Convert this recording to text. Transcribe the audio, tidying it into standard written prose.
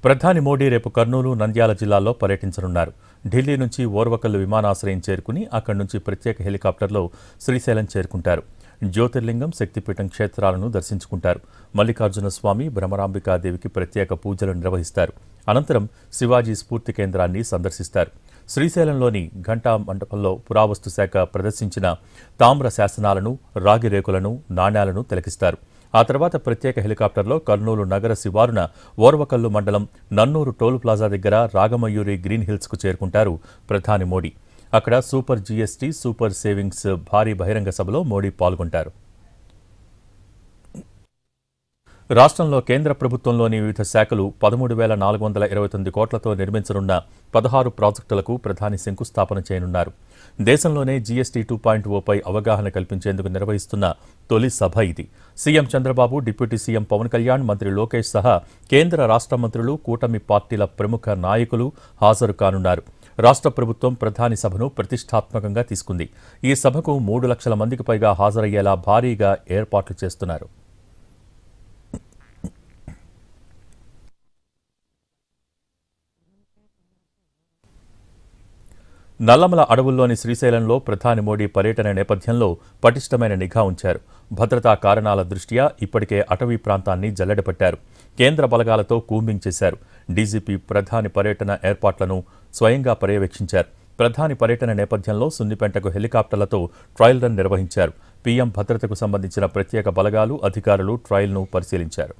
ప్రధాని మోడీ రేపు కర్నూలు, నంద్యాల జిల్లాల్లో పర్యటించనున్నారు. ఢిల్లీ నుంచి ఓర్వకల్లు విమానాశ్రయం చేరుకుని అక్కడి నుంచి ప్రత్యేక హెలికాప్టర్లో శ్రీశైలం చేరుకుంటారు. జ్యోతిర్లింగం, శక్తిపీఠం క్షేత్రాలను దర్శించుకుంటారు. మల్లికార్జున స్వామి, భ్రమరాంబికాదేవికి ప్రత్యేక పూజలు నిర్వహిస్తారు. అనంతరం శివాజీ స్ఫూర్తి కేంద్రాన్ని సందర్శిస్తారు. శ్రీశైలంలోని ఘంటా మండపంలో పురావస్తు శాఖ ప్రదర్శించిన తామ్ర శాసనాలను, రాగి రేకులను, నాణ్యాలను తిలకిస్తారు. ఆ తర్వాత ప్రత్యేక హెలికాప్టర్లో కర్నూలు నగర శివారున ఓర్వకల్లు మండలం నన్నూరు టోల్ ప్లాజా దగ్గర రాగమయూరి గ్రీన్ హిల్స్కు చేరుకుంటారు ప్రధాని మోడీ. అక్కడ సూపర్ జీఎస్టీ, సూపర్ సేవింగ్స్ భారీ బహిరంగ సభలో మోడీ పాల్గొంటారు. రాష్ట్రంలో కేంద్ర ప్రభుత్వంలోని వివిధ శాఖలు 13,429 కోట్లతో నిర్మించనున్న 16 ప్రాజెక్టులకు ప్రధాని శంకుస్థాపన చేయనున్నారు. దేశంలోనే జీఎస్టీ 2.0పై అవగాహన కల్పించేందుకు నిర్వహిస్తున్న తొలి సభ ఇది. CM Chandrababu, deputy CM Pawan Kalyan, మంత్రి లోకేష్ సహా కేంద్ర రాష్ట్ర మంత్రులు, కూటమి పార్టీల ప్రముఖ నాయకులు హాజరు కానున్నారు. రాష్ట్ర ప్రభుత్వం ప్రధాని సభను ప్రతిష్టాత్మకంగా తీసుకుంది. ఈ సభకు 3 లక్షల మందికి పైగా హాజరయ్యేలా భారీగా ఏర్పాట్లు చేస్తున్నారు. నల్లమల అడవుల్లోని శ్రీశైలంలో ప్రధాని మోడీ పర్యటన నేపథ్యంలో పటిష్టమైన నిఘా ఉంచారు. భద్రతా కారణాల దృష్ట్యా ఇప్పటికే అటవీ ప్రాంతాన్ని జల్లెడపట్టారు. కేంద్ర బలగాలతో కూంబింగ్ చేశారు. డీజీపీ ప్రధాని పర్యటన ఏర్పాట్లను స్వయంగా పర్యవేక్షించారు. ప్రధాని పర్యటన నేపథ్యంలో సున్నిపెంటకు హెలికాప్టర్లతో ట్రయల్ రన్ నిర్వహించారు. పీఎం భద్రతకు సంబంధించిన ప్రత్యేక బలగాలు, అధికారులు ట్రయల్ను పరిశీలించారు.